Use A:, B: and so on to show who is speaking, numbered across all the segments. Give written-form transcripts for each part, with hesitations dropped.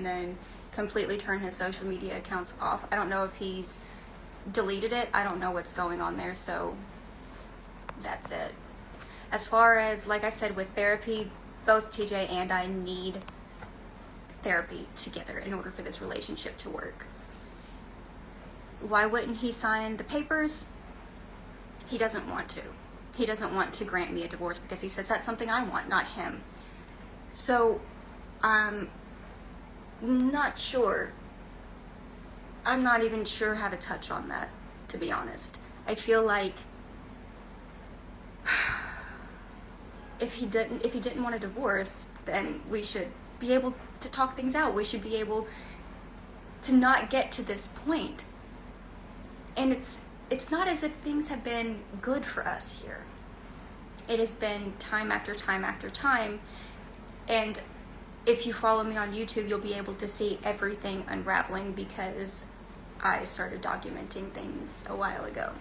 A: and then completely turn his social media accounts off. I don't know if he's deleted it. I don't know what's going on there, so that's it. As far as, like I said, with therapy, both TJ and I need therapy together in order for this relationship to work. Why wouldn't he sign the papers? He doesn't want to. He doesn't want to grant me a divorce because he says that's something I want, not him. So, I'm not sure. I'm not even sure how to touch on that, to be honest. I feel like if he didn't want a divorce, then we should be able to talk things out. We should be able to not get to this point. And it's not as if things have been good for us here. It has been time after time after time. And if you follow me on YouTube, you'll be able to see everything unraveling because I started documenting things a while ago.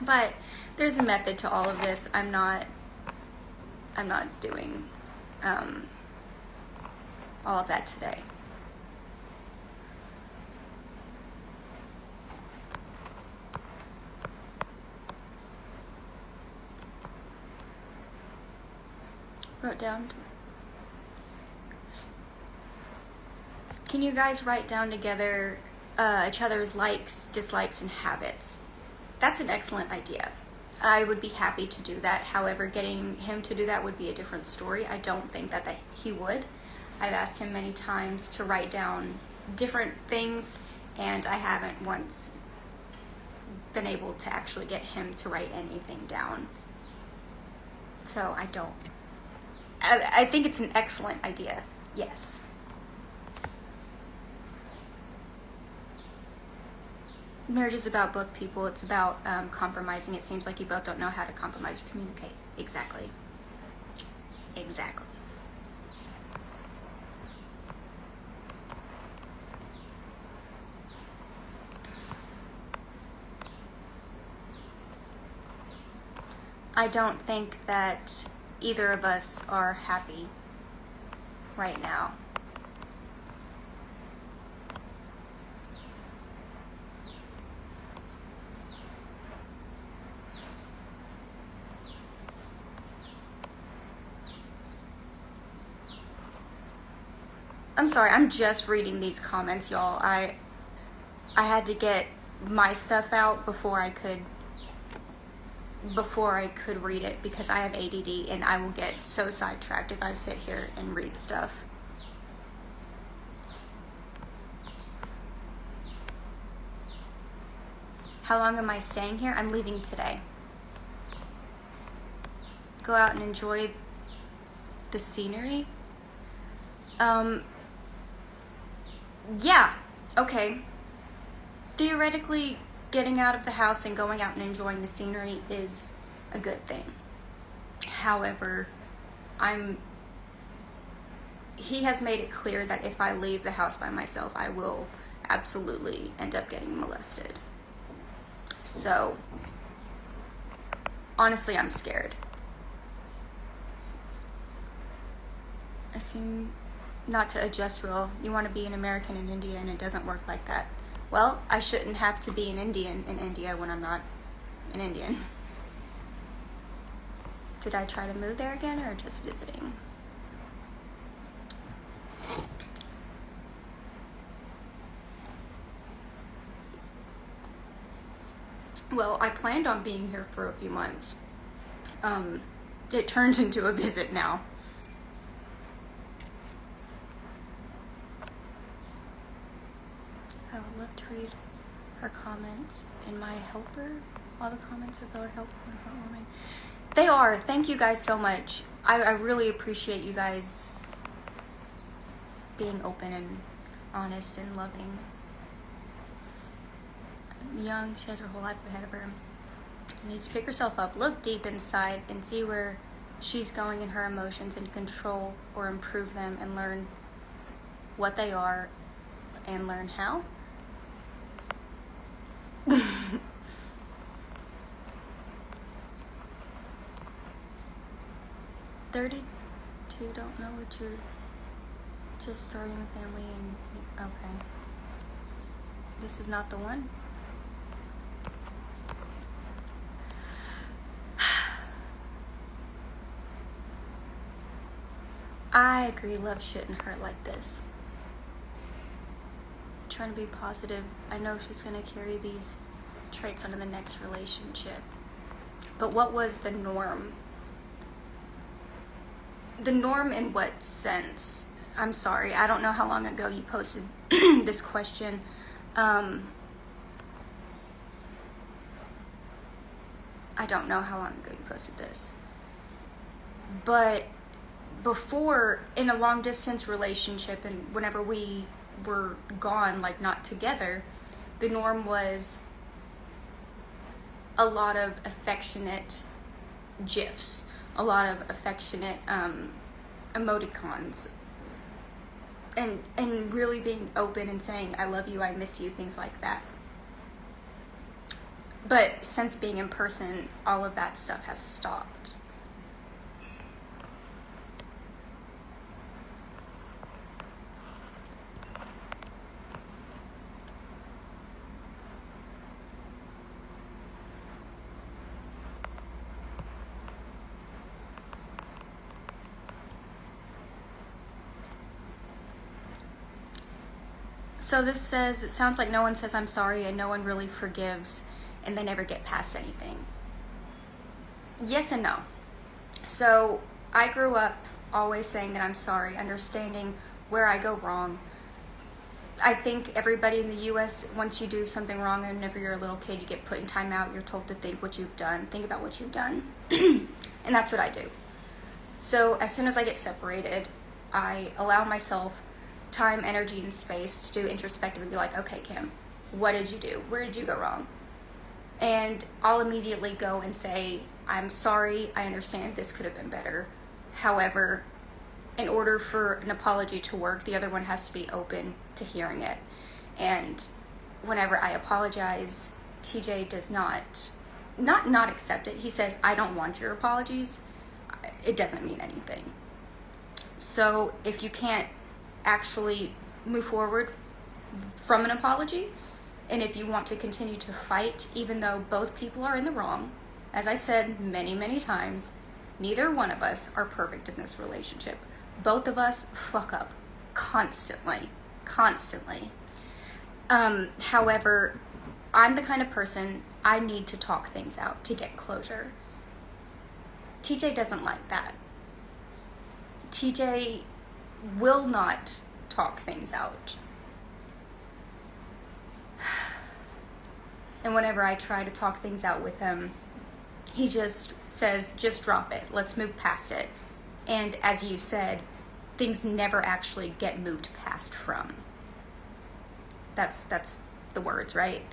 A: But there's a method to all of this. I'm not doing all of that today. Wrote down. Can you guys write down together each other's likes, dislikes, and habits? That's an excellent idea. I would be happy to do that. However, getting him to do that would be a different story. I don't think that he would. I've asked him many times to write down different things, and I haven't once been able to actually get him to write anything down. So I think it's an excellent idea. Yes. Marriage is about both people. It's about compromising. It seems like you both don't know how to compromise or communicate. Exactly. Exactly. I don't think that either of us are happy right now. I'm sorry, I'm just reading these comments, y'all. I had to get my stuff out before I could read it because I have ADD and I will get so sidetracked if I sit here and read stuff. How long am I staying here? I'm leaving today. Go out and enjoy the scenery. Yeah, okay. Theoretically, getting out of the house and going out and enjoying the scenery is a good thing. However, he has made it clear that if I leave the house by myself, I will absolutely end up getting molested. So, honestly, I'm scared. I seem not to adjust real. You want to be an American in India and it doesn't work like that. Well, I shouldn't have to be an Indian in India when I'm not an Indian. Did I try to move there again or just visiting? Well, I planned on being here for a few months. It turns into a visit now. I would love to read her comments in my helper. All the comments are very helpful and heartwarming. They are. Thank you guys so much. I really appreciate you guys being open and honest and loving. Young, she has her whole life ahead of her. She needs to pick herself up, look deep inside, and see where she's going in her emotions and control or improve them and learn what they are and learn how. 32 don't know what you're Just starting a family and okay. This is not the one. I agree, love shouldn't hurt like this. I'm trying to be positive. I know she's going to carry these traits onto the next relationship. But what was the norm? The norm in what sense? I'm sorry, I don't know how long ago you posted this question. I don't know how long ago you posted this. But before, in a long distance relationship and whenever we were gone, like not together, the norm was a lot of affectionate gifs, a lot of affectionate emoticons, and really being open and saying I love you, I miss you, things like that. But since being in person, all of that stuff has stopped. So this says, it sounds like no one says I'm sorry and no one really forgives and they never get past anything. Yes and no. So I grew up always saying that I'm sorry, understanding where I go wrong. I think everybody in the US, once you do something wrong, and whenever you're a little kid, you get put in timeout, you're told to think what you've done, think about what you've done. And that's what I do. So as soon as I get separated, I allow myself time, energy, and space to do introspective and be like, okay, Kim, what did you do? Where did you go wrong? And I'll immediately go and say, I'm sorry, I understand this could have been better. However, in order for an apology to work, the other one has to be open to hearing it. And whenever I apologize, TJ does not accept it. He says, I don't want your apologies. It doesn't mean anything. So if you can't actually move forward from an apology, and if you want to continue to fight, even though both people are in the wrong, as I said many, many times, neither one of us are perfect in this relationship. Both of us fuck up constantly. However, I'm the kind of person, I need to talk things out to get closure. TJ doesn't like that. TJ will not talk things out. And whenever I try to talk things out with him, he just says, just drop it. Let's move past it. And as you said, things never actually get moved past from. That's the words, right?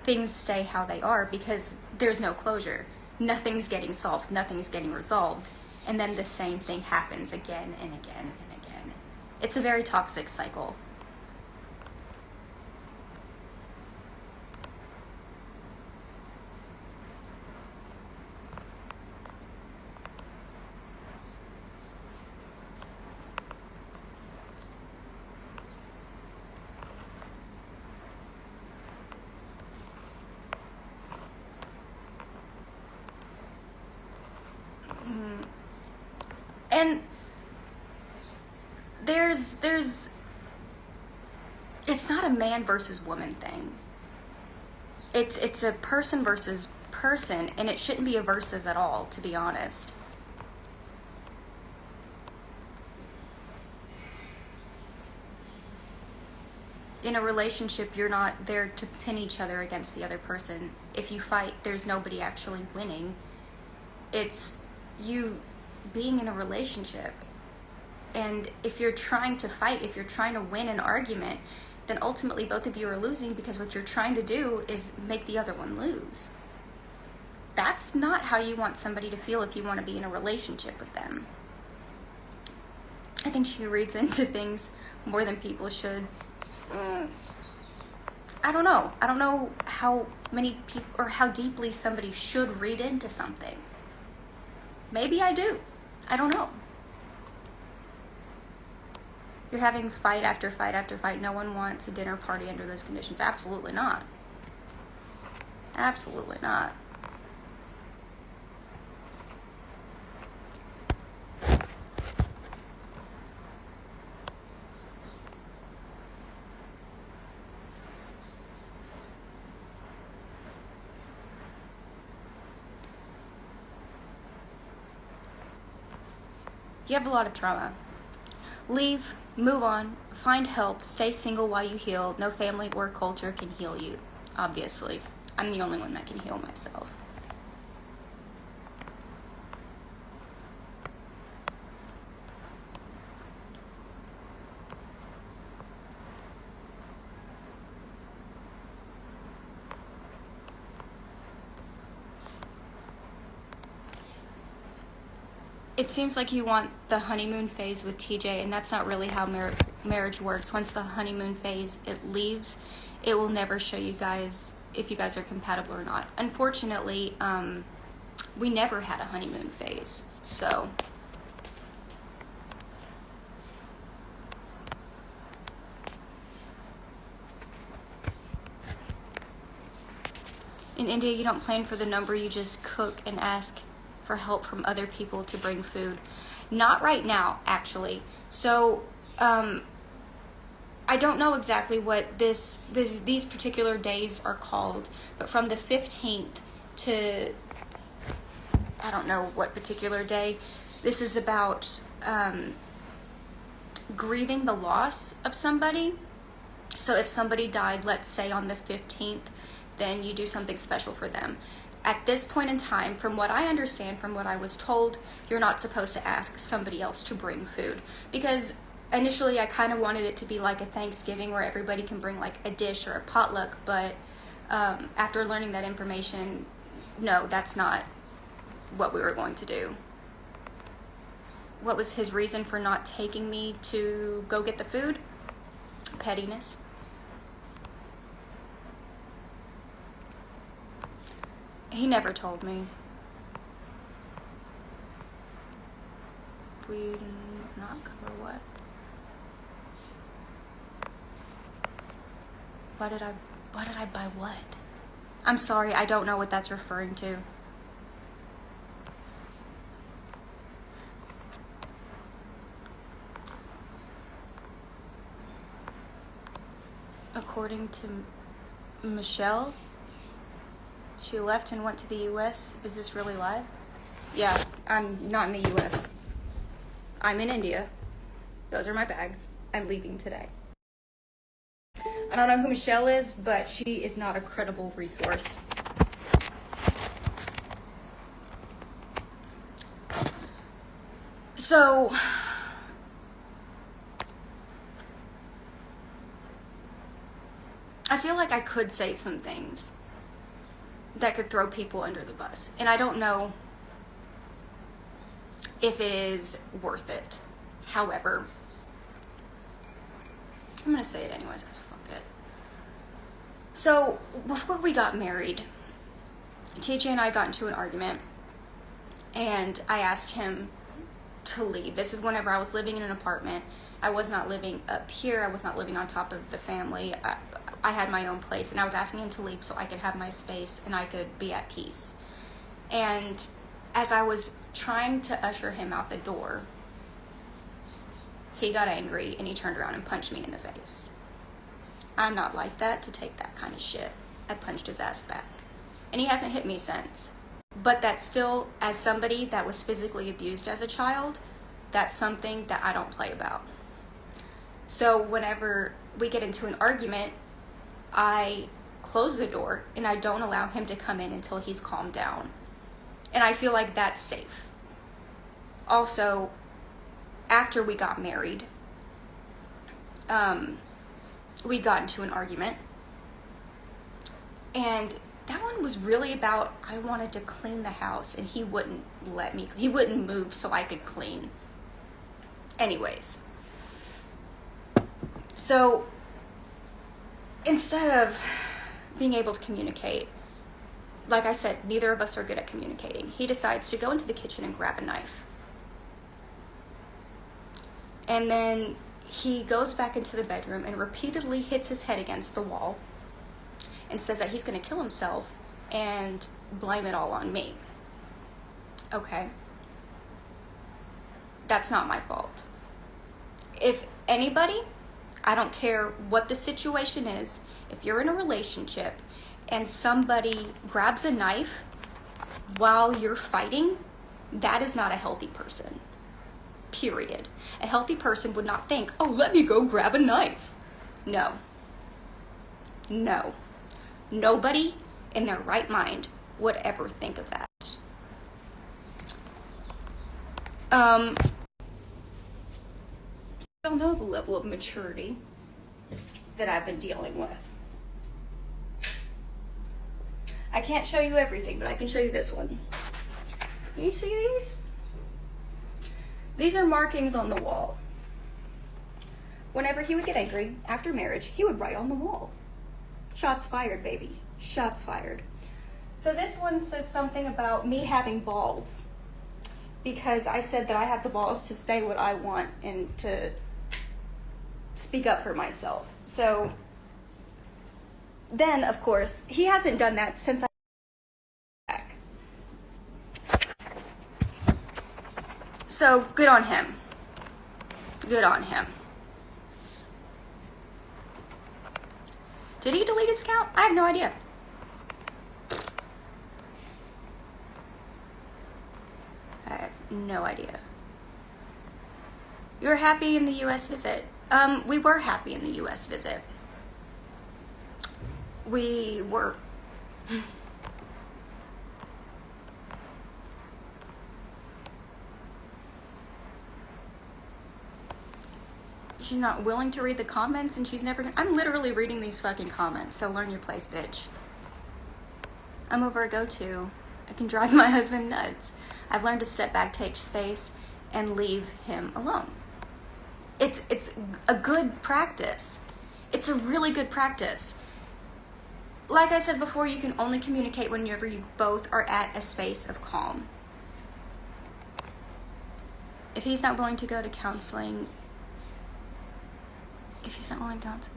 A: Things stay how they are because there's no closure. Nothing's getting solved. Nothing's getting resolved. And then the same thing happens again and again and again. It's a very toxic cycle. And there's it's not a man versus woman thing. It's a person versus person, and it shouldn't be a versus at all, to be honest. In a relationship, you're not there to pin each other against the other person. If you fight, there's nobody actually winning. It's you being in a relationship. And if you're trying to fight, if you're trying to win an argument, then ultimately both of you are losing because what you're trying to do is make the other one lose. That's not how you want somebody to feel if you want to be in a relationship with them. I think she reads into things more than people should. I don't know. I don't know how many people or how deeply somebody should read into something. Maybe I do. I don't know. You're having fight after fight after fight. No one wants a dinner party under those conditions. Absolutely not. Absolutely not. You have a lot of trauma. Leave, move on, find help, stay single while you heal. No family or culture can heal you, obviously. I'm the only one that can heal myself. It seems like you want the honeymoon phase with TJ, and that's not really how marriage works. Once the honeymoon phase it leaves, it will never show you guys if you guys are compatible or not. Unfortunately, we never had a honeymoon phase, so in India you don't plan for the number, you just cook and ask for help from other people to bring food. Not right now, actually. So I don't know exactly what these particular days are called, but from the 15th to I don't know what particular day, this is about grieving the loss of somebody. So if somebody died, let's say on the 15th, then you do something special for them. At this point in time, from what I understand, from what I was told, you're not supposed to ask somebody else to bring food. Because initially I kind of wanted it to be like a Thanksgiving where everybody can bring like a dish or a potluck, but after learning that information, no, that's not what we were going to do. What was his reason for not taking me to go get the food? Pettiness. He never told me. We did not cover what? Why did I buy what? I'm sorry, I don't know what that's referring to. According to Michelle, she left and went to the U.S. Is this really live? Yeah, I'm not in the U.S. I'm in India. Those are my bags. I'm leaving today. I don't know who Michelle is, but she is not a credible resource. So, I feel like I could say some things that could throw people under the bus. And I don't know if it is worth it. However, I'm going to say it anyways because fuck it. So, before we got married, TJ and I got into an argument. And I asked him to leave. This is whenever I was living in an apartment. I was not living up here. I was not living on top of the family. I had my own place, and I was asking him to leave so I could have my space and I could be at peace. And as I was trying to usher him out the door, he got angry and he turned around and punched me in the face. I'm not like that to take that kind of shit. I punched his ass back. And he hasn't hit me since. But that's still, as somebody that was physically abused as a child, that's something that I don't play about. So whenever we get into an argument, I close the door and I don't allow him to come in until he's calmed down. And I feel like that's safe. Also, after we got married, we got into an argument. And that one was really about, I wanted to clean the house and he wouldn't let me. He wouldn't move so I could clean. Anyways. So, instead of being able to communicate, like I said, neither of us are good at communicating. He decides to go into the kitchen and grab a knife. And then he goes back into the bedroom and repeatedly hits his head against the wall and says that he's going to kill himself and blame it all on me. Okay. That's not my fault. If anybody, I don't care what the situation is, if you're in a relationship and somebody grabs a knife while you're fighting, that is not a healthy person. Period. A healthy person would not think, oh, let me go grab a knife. No. No. Nobody in their right mind would ever think of that. I don't know the level of maturity that I've been dealing with. I can't show you everything, but I can show you this one. You see these? These are markings on the wall. Whenever he would get angry after marriage, he would write on the wall. Shots fired, baby. Shots fired. So this one says something about me having balls, because I said that I have the balls to say what I want and to speak up for myself. So then, of course, he hasn't done that since I back. So good on him. Good on him. Did he delete his account? I have no idea. I have no idea. You were happy in the U.S. visit. We were happy in the U.S. visit. We were. She's not willing to read the comments, and she's never gonna. I'm literally reading these fucking comments, so learn your place, bitch. I'm over a goto. I can drive my husband nuts. I've learned to step back, take space, and leave him alone. It's a good practice. It's a really good practice. Like I said before, you can only communicate whenever you both are at a space of calm. If he's not willing to go to counseling,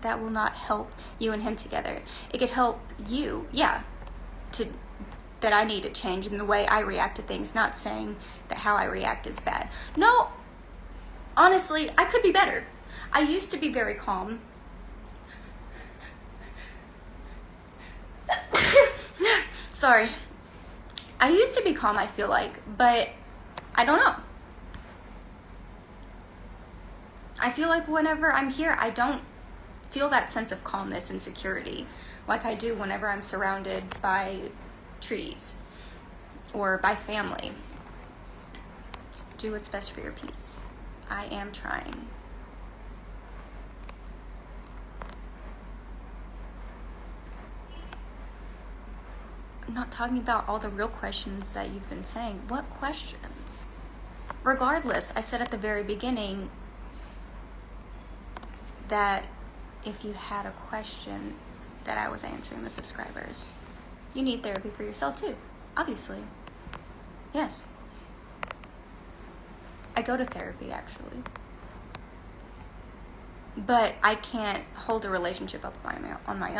A: that will not help you and him together. It could help you, that I need to change in the way I react to things, not saying that how I react is bad. No, honestly, I could be better. I used to be very calm. Sorry. I used to be calm, I feel like, but I don't know. I feel like whenever I'm here, I don't feel that sense of calmness and security like I do whenever I'm surrounded by trees or by family. Just do what's best for your peace. I am trying. I'm not talking about all the real questions that you've been saying. What questions? Regardless, I said at the very beginning that if you had a question that I was answering the subscribers, you need therapy for yourself too, obviously. Yes. I go to therapy, actually. But I can't hold a relationship up on my own.